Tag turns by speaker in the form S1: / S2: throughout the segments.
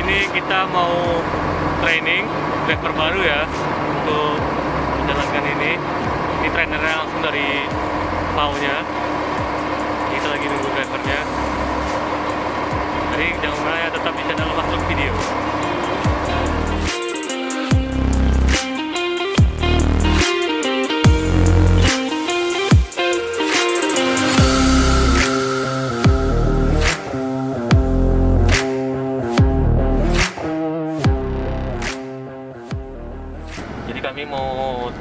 S1: ini kita mau training driver baru ya untuk menjalankan ini. Ini trainernya langsung dari PAU-nya. Kita lagi nunggu drivernya. Jadi jangan lupa ya, tetap di channel Masruk Video. Jadi kami mau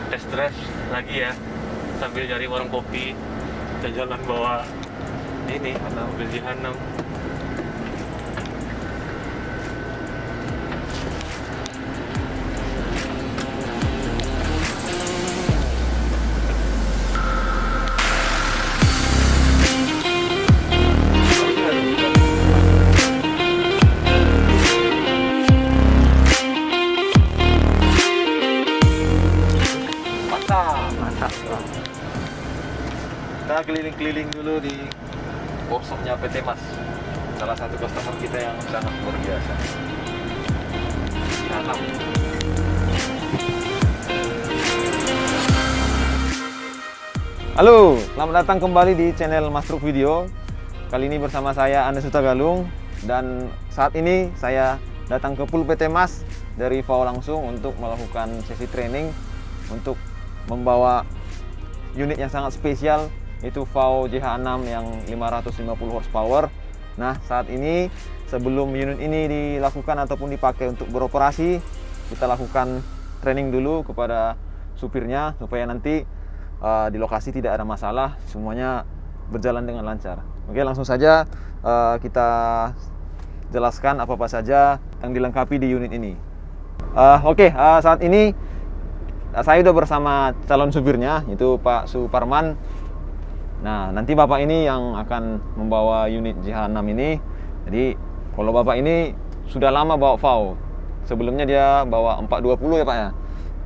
S1: test drive lagi ya, sambil cari warung kopi dan jalan bawa ini karena mobil Jihanam.
S2: Mantap. Kita keliling-keliling dulu di workshopnya PT Mas, salah satu customer kita yang sangat luar biasa. Tanam. Halo, selamat datang kembali di channel Masruk Video. Kali ini bersama saya Anda Sutagalung, dan saat ini saya datang ke pool PT Mas dari VAU langsung untuk melakukan sesi training untuk membawa unit yang sangat spesial, yaitu VAU JH6 yang 550 horsepower. Nah, saat ini sebelum unit ini dilakukan ataupun dipakai untuk beroperasi, kita lakukan training dulu kepada supirnya supaya nanti di lokasi tidak ada masalah, semuanya berjalan dengan lancar. Oke, langsung saja kita jelaskan apa saja yang dilengkapi di unit ini. Saat ini saya sudah bersama calon supirnya, itu Pak Suparman. Nah, nanti Bapak ini yang akan membawa unit JH6 ini. Jadi, kalau Bapak ini sudah lama bawa VAU. Sebelumnya dia bawa 420 ya Pak ya.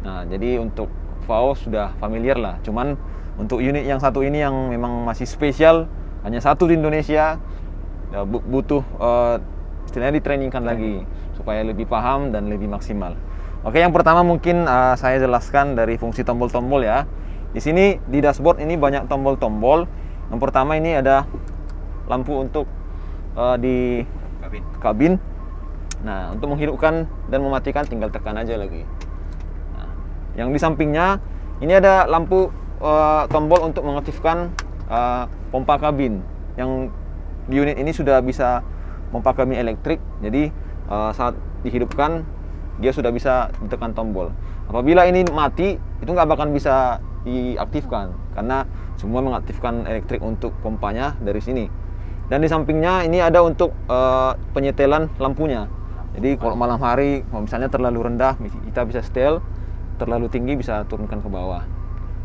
S2: Nah, jadi untuk VAU sudah familiar lah. Cuman untuk unit yang satu ini yang memang masih spesial, hanya satu di Indonesia, ya, butuh istilahnya ditrainingkan lagi supaya lebih paham dan lebih maksimal. Oke, yang pertama mungkin saya jelaskan dari fungsi tombol-tombol ya. Di sini di dashboard ini banyak tombol-tombol. Yang pertama ini ada lampu untuk di kabin. Nah, untuk menghidupkan dan mematikan tinggal tekan aja lagi. Nah, yang di sampingnya ini ada lampu tombol untuk mengaktifkan pompa kabin. Yang di unit ini sudah bisa pompa kabin elektrik. Jadi saat dihidupkan dia sudah bisa ditekan tombol. Apabila ini mati, itu nggak bakal bisa diaktifkan karena semua mengaktifkan elektrik untuk pompanya dari sini. Dan di sampingnya ini ada untuk penyetelan lampunya. Jadi kalau malam hari, kalau misalnya terlalu rendah, kita bisa setel, terlalu tinggi bisa turunkan ke bawah.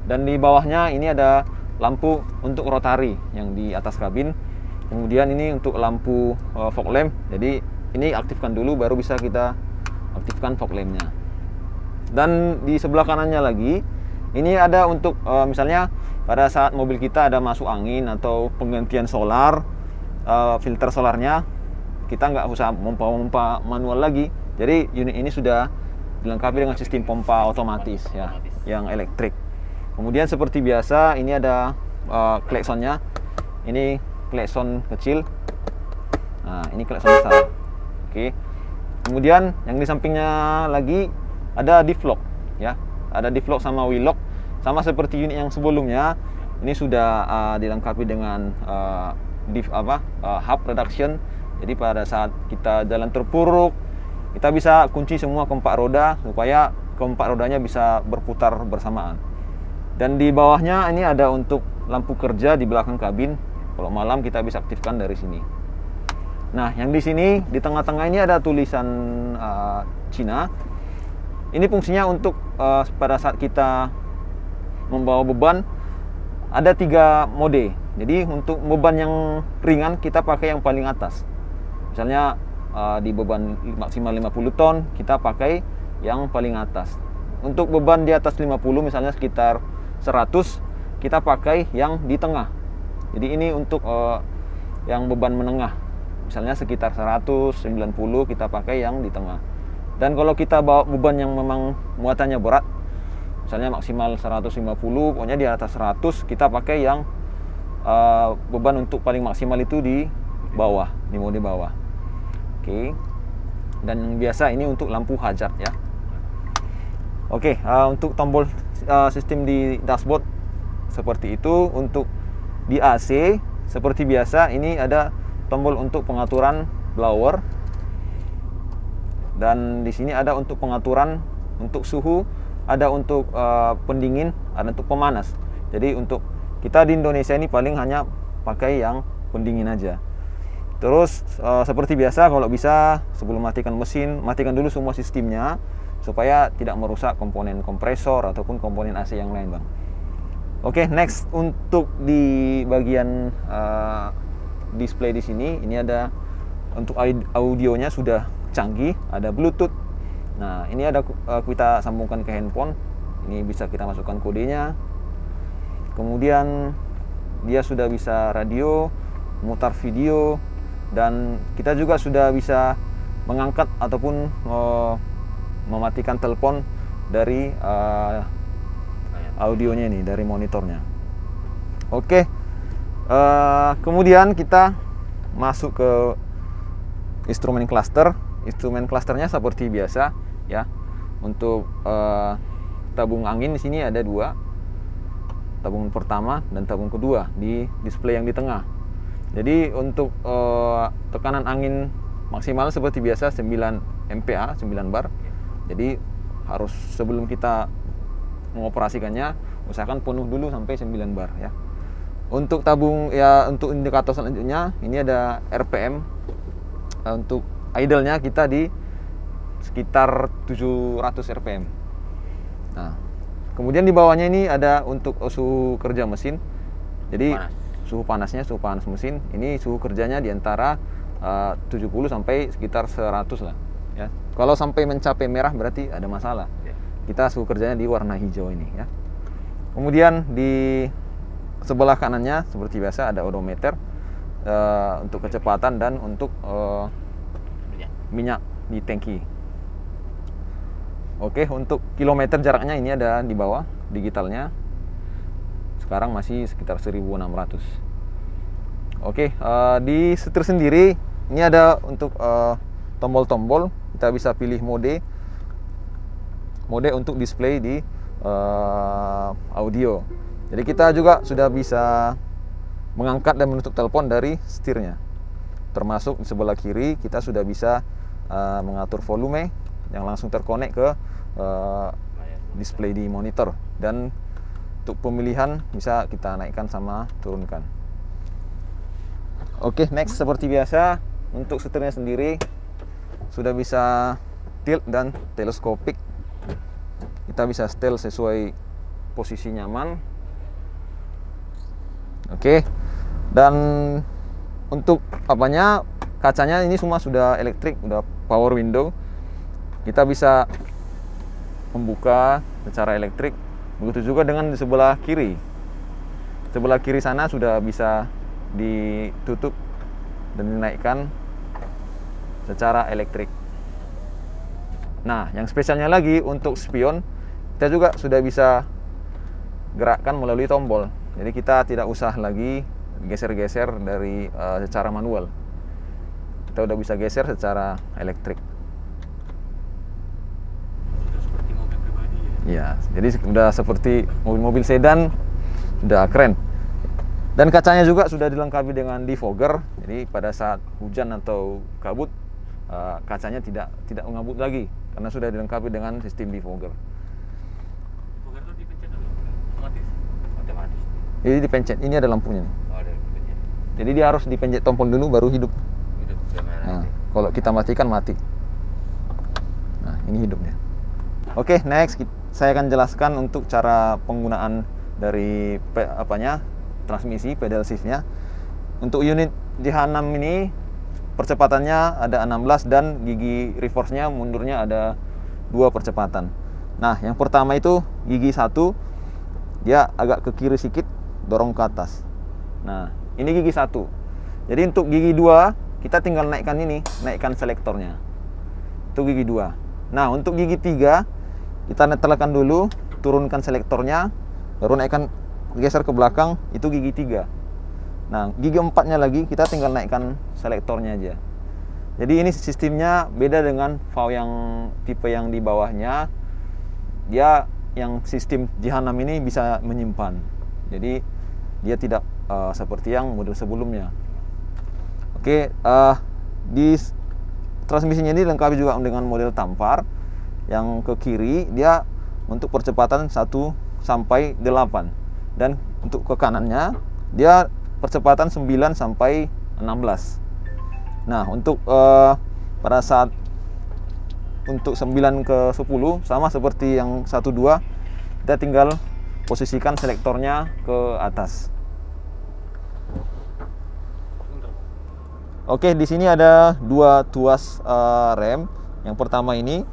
S2: Dan di bawahnya ini ada lampu untuk rotari yang di atas kabin. Kemudian ini untuk lampu fog lamp. Jadi ini aktifkan dulu baru bisa kita aktifkan fog lampnya. Dan di sebelah kanannya lagi ini ada untuk misalnya pada saat mobil kita ada masuk angin atau penggantian solar, filter solarnya kita nggak usah pompa manual lagi. Jadi unit ini sudah dilengkapi dengan sistem pompa otomatis ya, yang elektrik. Kemudian seperti biasa ini ada klaksonnya. Ini klakson kecil. Nah, ini klakson besar. Oke. Kemudian yang di sampingnya lagi ada diff lock ya. Ada diff lock sama wheel lock, sama seperti unit yang sebelumnya. Ini sudah dilengkapi dengan hub reduction. Jadi pada saat kita jalan terpuruk, kita bisa kunci semua keempat roda supaya keempat rodanya bisa berputar bersamaan. Dan di bawahnya ini ada untuk lampu kerja di belakang kabin. Kalau malam kita bisa aktifkan dari sini. Nah, yang di sini di tengah-tengah ini ada tulisan Cina. Ini fungsinya untuk pada saat kita membawa beban ada 3 mode. Jadi untuk beban yang ringan kita pakai yang paling atas. Misalnya di beban maksimal 50 ton kita pakai yang paling atas. Untuk beban di atas 50 misalnya sekitar 100 kita pakai yang di tengah. Jadi ini untuk yang beban menengah. misalnya sekitar 190 kita pakai yang di tengah. Dan kalau kita bawa beban yang memang muatannya berat, misalnya maksimal 150, pokoknya di atas 100 kita pakai yang beban untuk paling maksimal itu di bawah, di mode bawah. Oke. Dan yang biasa ini untuk lampu hazard ya. Oke, untuk tombol sistem di dashboard seperti itu. Untuk di AC seperti biasa, ini ada tombol untuk pengaturan blower. Dan di sini ada untuk pengaturan untuk suhu, ada untuk pendingin, ada untuk pemanas. Jadi untuk kita di Indonesia ini paling hanya pakai yang pendingin aja. Terus seperti biasa, kalau bisa sebelum matikan mesin, matikan dulu semua sistemnya supaya tidak merusak komponen kompresor ataupun komponen AC yang lain, Bang. Oke, next untuk di bagian display di sini, ini ada untuk audionya sudah canggih, ada Bluetooth. Nah, ini ada kita sambungkan ke handphone. Ini bisa kita masukkan kodenya. Kemudian dia sudah bisa radio, mutar video, dan kita juga sudah bisa mengangkat ataupun mematikan telepon dari audionya ini, dari monitornya. Oke, kemudian kita masuk ke instrumen cluster. Instrumen clusternya seperti biasa ya. Untuk tabung angin di sini ada dua, tabung pertama dan tabung kedua di display yang di tengah. Jadi untuk tekanan angin maksimal seperti biasa 9 MPa, 9 bar. Jadi harus sebelum kita mengoperasikannya usahakan penuh dulu sampai 9 bar ya. Untuk tabung ya, untuk indikator selanjutnya ini ada RPM. Untuk idle-nya kita di sekitar 700 RPM. Nah, kemudian di bawahnya ini ada untuk suhu kerja mesin. Jadi suhu panasnya, suhu panas mesin. Ini suhu kerjanya di antara 70 sampai sekitar 100 lah ya. Kalau sampai mencapai merah berarti ada masalah. Kita suhu kerjanya di warna hijau ini ya. Kemudian di sebelah kanannya seperti biasa ada odometer untuk kecepatan dan untuk minyak di tangki. Oke, untuk kilometer jaraknya ini ada di bawah digitalnya. Sekarang masih sekitar 1600. Oke, di setir sendiri ini ada untuk tombol-tombol. Kita bisa pilih mode untuk display di audio. Jadi kita juga sudah bisa mengangkat dan menutup telepon dari setirnya. Termasuk di sebelah kiri kita sudah bisa mengatur volume yang langsung terkonek ke display di monitor, dan untuk pemilihan bisa kita naikkan sama turunkan. Oke, next seperti biasa untuk setirnya sendiri sudah bisa tilt dan teleskopik. Kita bisa setel sesuai posisi nyaman. Oke, dan untuk apanya, kacanya ini semua sudah elektrik, sudah power window. Kita bisa membuka secara elektrik. Begitu juga dengan di sebelah kiri. Sebelah kiri sana sudah bisa ditutup dan dinaikkan secara elektrik. Nah, yang spesialnya lagi untuk spion, kita juga sudah bisa gerakkan melalui tombol. Jadi kita tidak usah lagi geser-geser dari secara manual. Kita udah bisa geser secara elektrik.
S1: Sudah seperti mobil pribadi ya.
S2: Ya, jadi sudah seperti mobil-mobil sedan, sudah keren. Dan kacanya juga sudah dilengkapi dengan defogger. Jadi pada saat hujan atau kabut, kacanya tidak mengabut lagi karena sudah dilengkapi dengan sistem defogger.
S1: Defogger itu dipencet dulu, otomatis.
S3: Otomatis.
S2: Jadi dipencet, ini ada lampunya nih.
S3: Oh, ada pencet.
S2: Jadi dia harus dipencet tombol dulu baru hidup.
S3: Hidup sama
S2: Nah,
S3: nanti.
S2: kalau kita matikan mati. Nah, ini hidupnya. Oke, next saya akan jelaskan untuk cara penggunaan dari transmisi pedal shiftnya. Untuk unit JH6 ini percepatannya ada 16 dan gigi reverse-nya mundurnya ada 2 percepatan. Nah, yang pertama itu gigi 1 dia agak ke kiri sedikit, dorong ke atas. Nah, ini gigi 1. Jadi untuk gigi 2 kita tinggal naikkan selektornya. Itu gigi 2. Nah, untuk gigi 3 kita netralkan dulu, turunkan selektornya, baru naikkan, geser ke belakang, itu gigi 3. Nah, gigi 4-nya lagi kita tinggal naikkan selektornya aja. Jadi ini sistemnya beda dengan valve yang tipe yang di bawahnya. Dia yang sistem Jihanam ini bisa menyimpan. Jadi dia tidak seperti yang model sebelumnya. Oke, di transmisinya ini dilengkapi juga dengan model tampar. Yang ke kiri dia untuk percepatan 1 sampai 8, dan untuk ke kanannya dia percepatan 9 sampai 16. Nah, untuk pada saat untuk 9 ke 10 sama seperti yang 1 2, kita tinggal posisikan selektornya ke atas. Oke, di sini ada 2 tuas rem. Yang pertama ini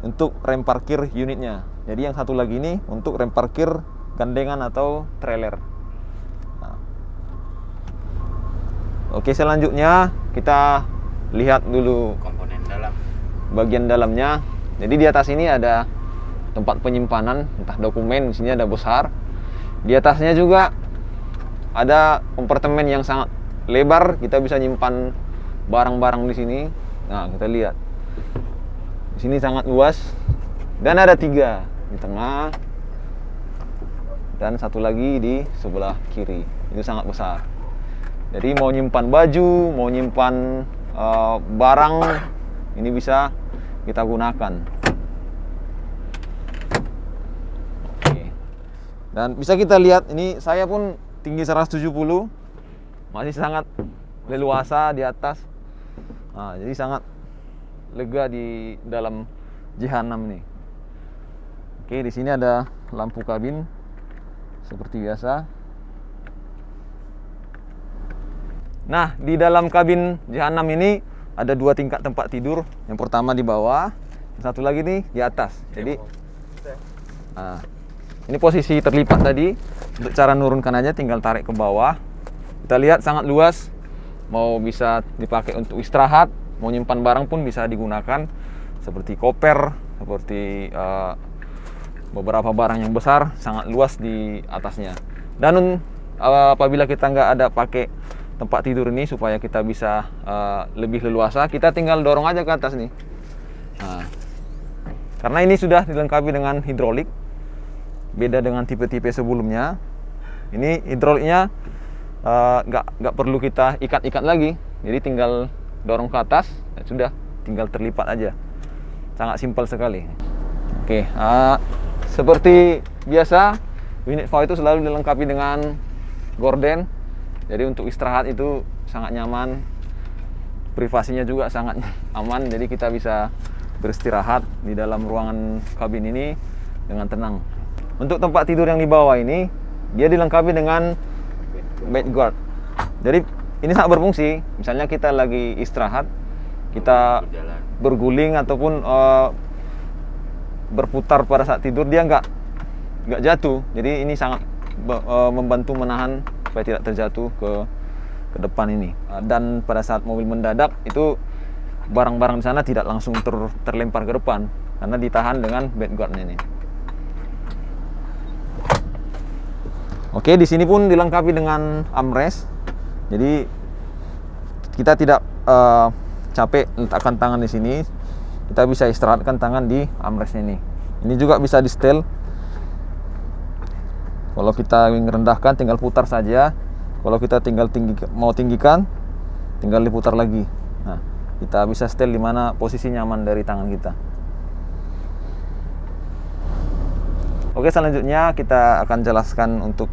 S2: untuk rem parkir unitnya. Jadi yang satu lagi ini untuk rem parkir gandengan atau trailer. Nah. Oke, selanjutnya kita lihat dulu
S3: Komponen dalam.
S2: bagian dalamnya. Jadi di atas ini ada tempat penyimpanan, entah dokumen, di sini ada besar. Di atasnya juga ada kompartemen yang sangat lebar, kita bisa nyimpan barang-barang di sini. Nah, kita lihat. Di sini sangat luas, dan ada 3 di tengah dan satu lagi di sebelah kiri. Itu sangat besar. Jadi mau nyimpan baju, mau nyimpan barang, ini bisa kita gunakan. Oke. Dan bisa kita lihat ini saya pun tinggi 170, masih sangat leluasa di atas. Nah, jadi sangat lega di dalam Jihanam nih. Oke, di sini ada lampu kabin seperti biasa. Nah, di dalam kabin Jihanam ini ada 2 tingkat tempat tidur. Yang pertama di bawah, yang satu lagi nih di atas. Jadi, nah, ini posisi terlipat tadi. Untuk cara nurunkan aja, tinggal tarik ke bawah. Kita lihat sangat luas. Mau bisa dipakai untuk istirahat, mau nyimpan barang pun bisa digunakan, seperti koper, seperti beberapa barang yang besar, sangat luas di atasnya. Dan apabila kita nggak ada pakai tempat tidur ini, supaya kita bisa lebih leluasa, kita tinggal dorong aja ke atas nih. Nah, karena ini sudah dilengkapi dengan hidrolik, beda dengan tipe-tipe sebelumnya. Ini hidroliknya nggak perlu kita ikat-ikat lagi, jadi tinggal dorong ke atas, ya sudah, tinggal terlipat aja. Sangat simpel sekali. Oke, seperti biasa, unit valve itu selalu dilengkapi dengan gorden. Jadi untuk istirahat itu sangat nyaman, privasinya juga sangat aman. Jadi kita bisa beristirahat di dalam ruangan kabin ini dengan tenang. Untuk tempat tidur yang di bawah ini, dia dilengkapi dengan bed guard. Jadi ini sangat berfungsi. Misalnya kita lagi istirahat, kita berguling ataupun berputar pada saat tidur, dia nggak jatuh. Jadi ini sangat membantu menahan supaya tidak terjatuh ke depan ini. Dan pada saat mobil mendadak itu barang-barang di sana tidak langsung terlempar ke depan karena ditahan dengan bed guard ini. Oke, di sini pun dilengkapi dengan armrest. Jadi kita tidak capek letakkan tangan di sini. Kita bisa istirahatkan tangan di armrest ini. Ini juga bisa di setel. Kalau kita ingin rendahkan, tinggal putar saja. Kalau kita mau tinggikan, tinggal diputar lagi. Nah, kita bisa setel di mana posisi nyaman dari tangan kita. Oke, selanjutnya kita akan jelaskan untuk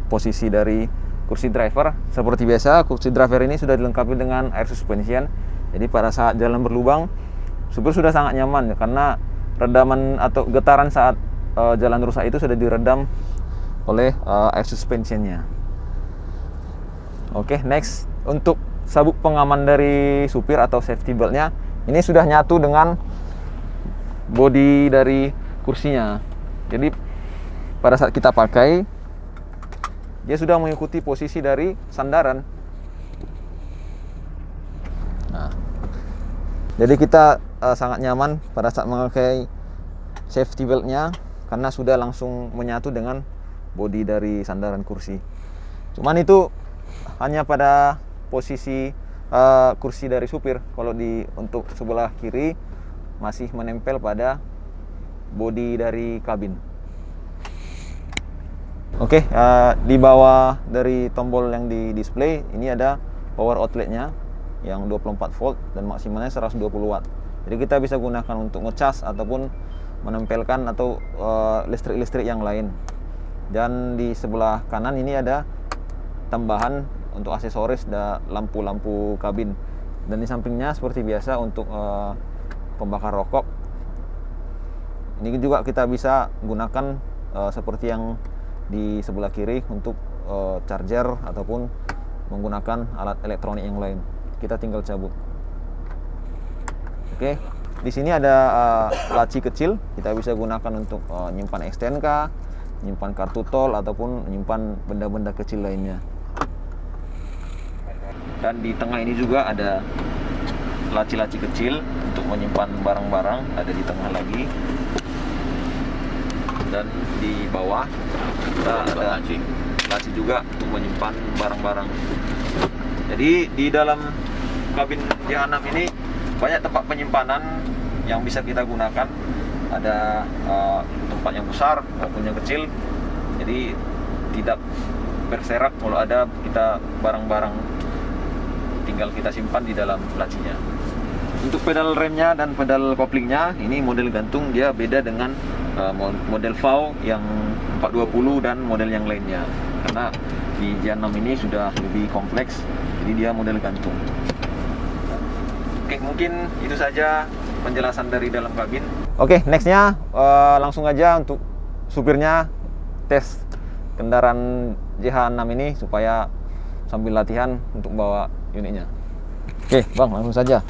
S2: posisi dari kursi driver. Seperti biasa, kursi driver ini sudah dilengkapi dengan air suspension. Jadi pada saat jalan berlubang, supir sudah sangat nyaman karena redaman atau getaran saat jalan rusak itu sudah diredam oleh air suspensionnya. Oke, next, untuk sabuk pengaman dari supir atau safety beltnya, ini sudah nyatu dengan bodi dari kursinya. Jadi pada saat kita pakai, dia sudah mengikuti posisi dari sandaran. Jadi kita sangat nyaman pada saat memakai safety beltnya karena sudah langsung menyatu dengan bodi dari sandaran kursi. Cuman itu hanya pada posisi kursi dari supir. Kalau untuk sebelah kiri masih menempel pada bodi dari kabin. Oke, di bawah dari tombol yang di display ini ada power outletnya yang 24 volt dan maksimalnya 120 watt. Jadi kita bisa gunakan untuk ngecas ataupun menempelkan atau listrik-listrik yang lain. Dan di sebelah kanan ini ada tambahan untuk aksesoris dan lampu-lampu kabin. Dan di sampingnya seperti biasa untuk pembakar rokok. Ini juga kita bisa gunakan seperti yang di sebelah kiri untuk charger ataupun menggunakan alat elektronik yang lain. Kita tinggal cabut. Oke, di sini ada laci kecil. Kita bisa gunakan untuk nyimpan STNK, nyimpan kartu tol ataupun nyimpan benda-benda kecil lainnya. Dan di tengah ini juga ada laci-laci kecil untuk menyimpan barang-barang, ada di tengah lagi. Dan di bawah kita ada laci juga untuk menyimpan barang-barang. Jadi di dalam kabin JH6 ini banyak tempat penyimpanan yang bisa kita gunakan. Ada tempat yang besar maupun yang kecil. Jadi tidak berserak kalau ada kita barang-barang, tinggal kita simpan di dalam lacinya. Untuk pedal remnya dan pedal koplingnya ini model gantung, dia beda dengan model VAW yang 420 dan model yang lainnya. Karena di JH6 ini sudah lebih kompleks, jadi dia model gantung. Oke, mungkin itu saja penjelasan dari dalam kabin. Oke, nextnya langsung aja untuk supirnya tes kendaraan JH6 ini supaya sambil latihan untuk bawa unitnya. Oke, Bang, langsung saja.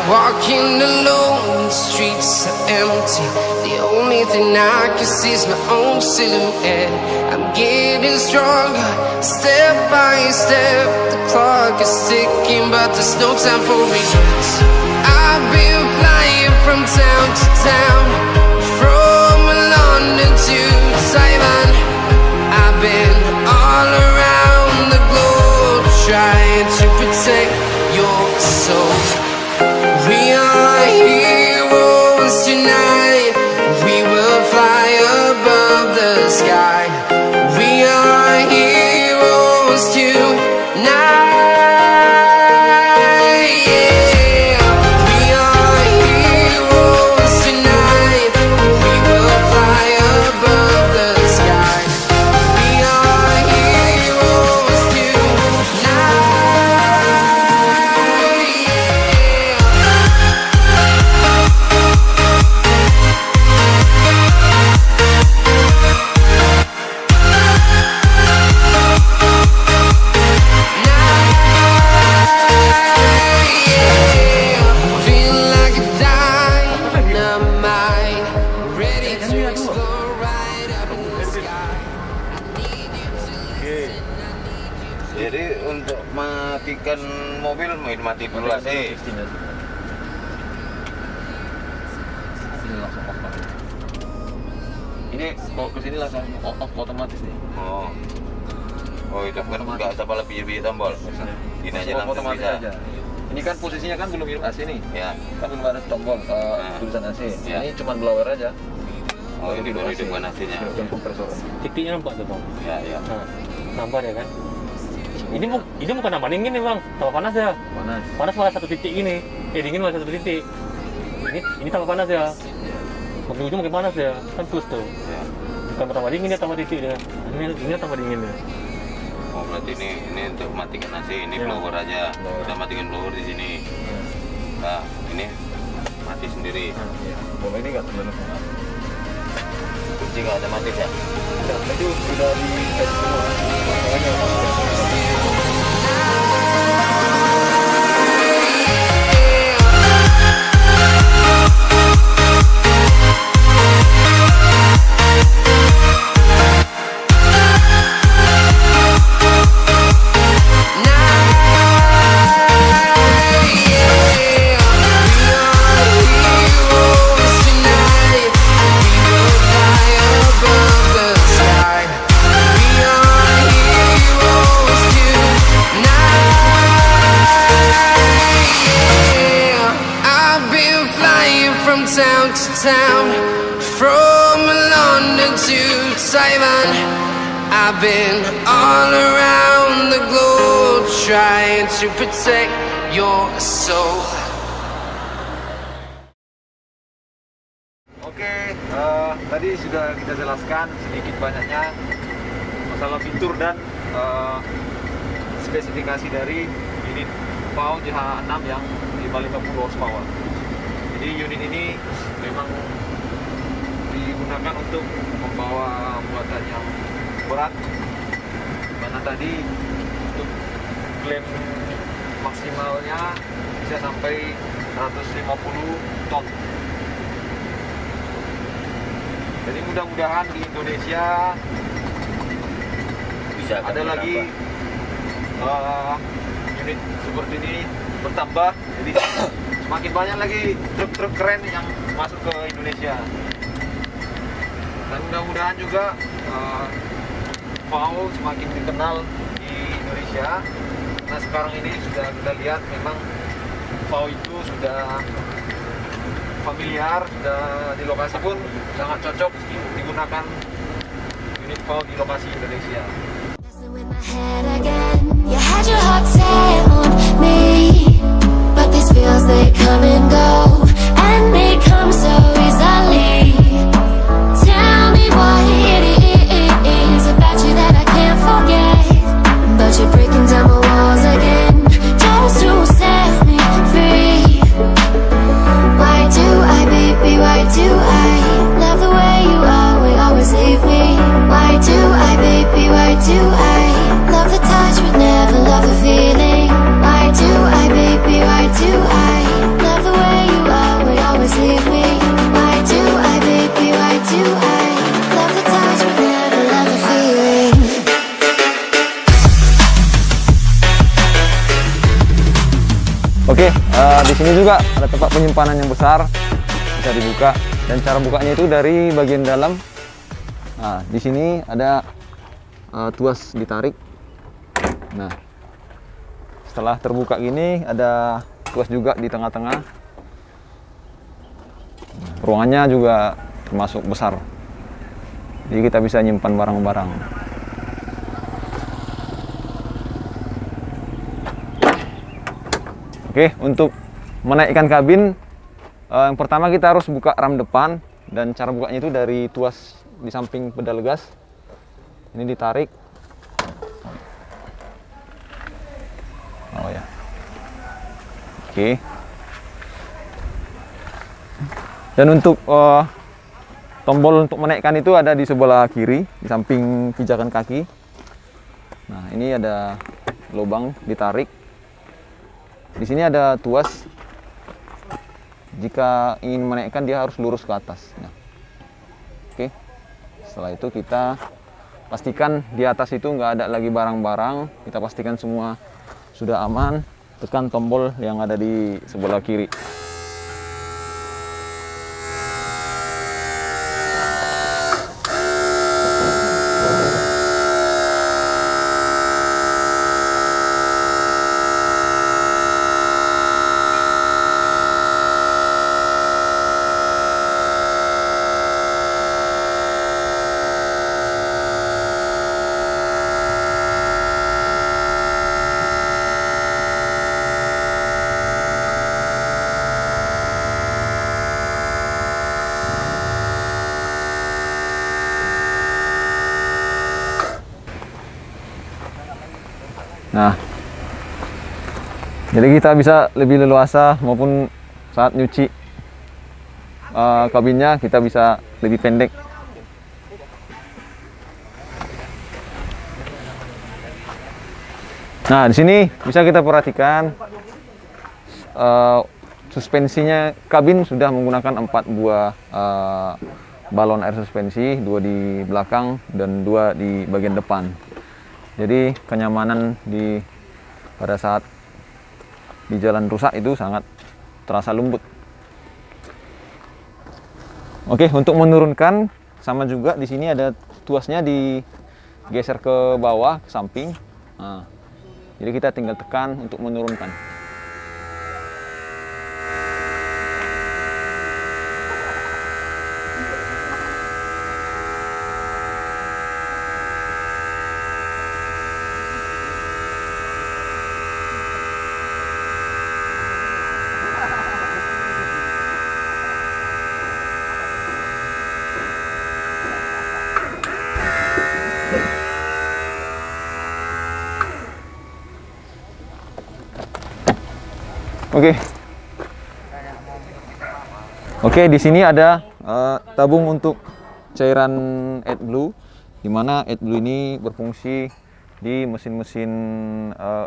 S4: Walking alone, the streets are empty. The only thing I can see is my own silhouette. I'm getting stronger, step by step. The clock is ticking, but there's no time for regrets. I've been flying from town to town, from London to Taiwan. I've been all around the globe, trying to protect your soul. We are heroes tonight. We will fly above the sky. We are heroes tonight. Yeah. We are heroes tonight. We will fly above the sky. We are heroes tonight.
S3: Jadi untuk matikan mobil mati dulu AC.
S2: Ini langsung off. Ini kalau ke sini langsung off otomatis nih.
S3: Oh. Oh, itu kan nggak ada pala biji-biji tombol. Ini aja langsung
S2: otomatis
S3: bisa.
S2: aja. Ini kan posisinya kan belum hidup AC nih.
S3: Ya.
S2: Kan belum ada tombol tulisan AC.
S3: Ya.
S2: Ini cuma blower aja.
S3: Oh, ini baru hidupkan AC-nya.
S2: Dan kompresor.
S1: Titiknya nampak tuh, Bang.
S3: Ya, ya.
S1: Nah, nampak ya kan? Ini bukan tambah dingin nih, Bang. Tambah panas ya.
S2: Panas.
S1: Panas malah satu titik ini. Dingin malah satu titik. Ini tambah panas ya. Makin ujung makin panas ya. Kan plus tuh.
S3: Ya.
S1: Bukan tambah dingin ya, tambah titik ya. Ini tambah dingin ya.
S3: Oh, berarti ini untuk matikan AC, ini
S1: Ya.
S3: blower aja.
S2: Blower.
S3: Kita matikan blower di sini. Nah, ini mati sendiri.
S2: Iya. Kalau ini nggak terlalu.
S3: Kunci nggak ada mati ya?
S2: Itu sudah di set semua. Makanya
S4: down to Taiwan. I've been all around the globe trying to protect your soul.
S2: Oke, tadi sudah kita jelaskan sedikit banyaknya masalah fitur dan spesifikasi dari unit PAU JH6 yang 550 horsepower. Jadi unit ini memang digunakan untuk membawa muatan yang berat, mana tadi untuk klaim maksimalnya bisa sampai 150 ton. Jadi mudah-mudahan di Indonesia
S3: Bisa
S2: ada lagi unit seperti ini bertambah, jadi semakin banyak lagi truk-truk keren yang masuk ke Indonesia. Dan mudah-mudahan juga PAU semakin dikenal di Indonesia. Nah sekarang ini sudah kita lihat memang PAU itu sudah familiar, sudah di lokasi pun sangat cocok digunakan unit PAU di lokasi Indonesia.
S5: With my head again, you had your heart set on me, but these feels they come and go, and they come so easily. Tell me what it is about you that I can't forget, but you're breaking down my walls again, just to set me free. Why do I, baby, why do I love the way you are, we always leave me? Why do I, baby, why do I love the touch but never love the feeling? Why do I, baby, why do I love the way you are, we always leave me? Why do I, baby, why do I love the touch but never love the feeling?
S2: Oke, di sini juga ada tempat penyimpanan yang besar, bisa dibuka, dan cara bukanya itu dari bagian dalam. Nah, di sini ada tuas ditarik. Nah, setelah terbuka gini ada tuas juga di tengah-tengah. Ruangannya juga termasuk besar, jadi kita bisa nyimpan barang-barang. Oke, untuk menaikkan kabin, yang pertama kita harus buka ram depan, dan cara bukanya itu dari tuas di samping pedal gas. Ini ditarik. Oh ya. Oke. Dan untuk tombol untuk menaikkan itu ada di sebelah kiri, di samping pijakan kaki. Nah, ini ada lubang ditarik. Di sini ada tuas. Jika ingin menaikkan dia harus lurus ke atas. Nah. Oke. Setelah itu kita pastikan di atas itu nggak ada lagi barang-barang. Kita pastikan semua sudah aman. Tekan tombol yang ada di sebelah kiri. Nah, jadi kita bisa lebih leluasa, maupun saat nyuci kabinnya kita bisa lebih pendek. Nah, di sini bisa kita perhatikan suspensinya, kabin sudah menggunakan 4 buah balon air suspensi, 2 di belakang dan 2 di bagian depan. Jadi kenyamanan pada saat di jalan rusak itu sangat terasa lembut. Oke, untuk menurunkan sama juga di sini ada tuasnya digeser ke bawah, ke samping. Nah, jadi kita tinggal tekan untuk menurunkan. Oke. Oke, di sini ada tabung untuk cairan AdBlue, di mana AdBlue ini berfungsi di mesin-mesin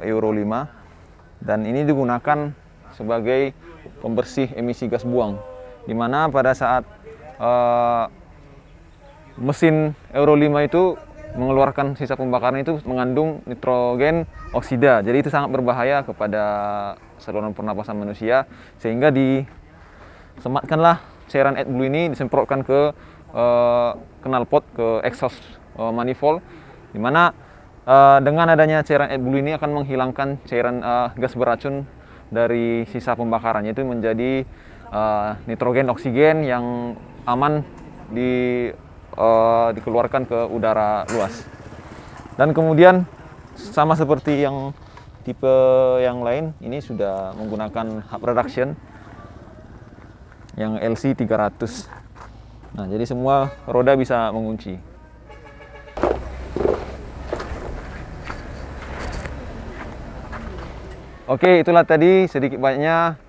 S2: Euro 5 dan ini digunakan sebagai pembersih emisi gas buang, di mana pada saat mesin Euro 5 itu mengeluarkan sisa pembakaran itu mengandung nitrogen oksida, jadi itu sangat berbahaya kepada saluran pernapasan manusia, sehingga disematkanlah cairan AdBlue ini, disemprotkan ke knalpot, ke exhaust manifold, di mana dengan adanya cairan AdBlue ini akan menghilangkan cairan gas beracun dari sisa pembakaran, yaitu menjadi nitrogen oksigen yang aman dikeluarkan ke udara luas. Dan kemudian sama seperti yang tipe yang lain, ini sudah menggunakan hub reduction yang LC 300. Nah, jadi semua roda bisa mengunci. Oke, itulah tadi sedikit banyaknya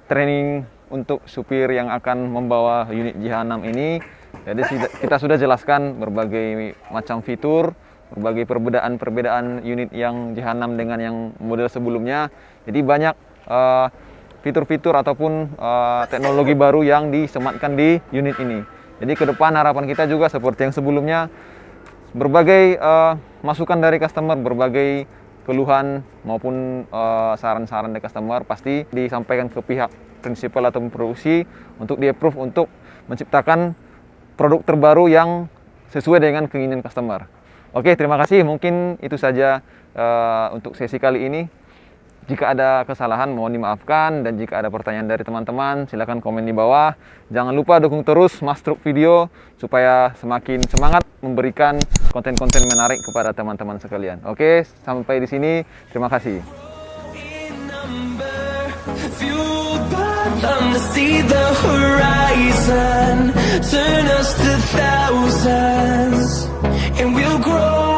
S2: training untuk supir yang akan membawa unit JH6 ini. Jadi kita sudah jelaskan berbagai macam fitur, berbagai perbedaan unit yang JH6 dengan yang model sebelumnya. Jadi banyak fitur-fitur ataupun teknologi baru yang disematkan di unit ini. Jadi ke depan harapan kita juga seperti yang sebelumnya, berbagai masukan dari customer, berbagai keluhan maupun saran-saran dari customer pasti disampaikan ke pihak prinsipal atau produksi untuk di-approve untuk menciptakan produk terbaru yang sesuai dengan keinginan customer. Oke, terima kasih. Mungkin itu saja untuk sesi kali ini. Jika ada kesalahan mohon dimaafkan, dan jika ada pertanyaan dari teman-teman silakan komen di bawah. Jangan lupa dukung terus Mas Truk Video supaya semakin semangat memberikan konten-konten menarik kepada teman-teman sekalian. Oke, sampai di sini. Terima kasih. To see the horizon, turn us to thousands, and we'll grow.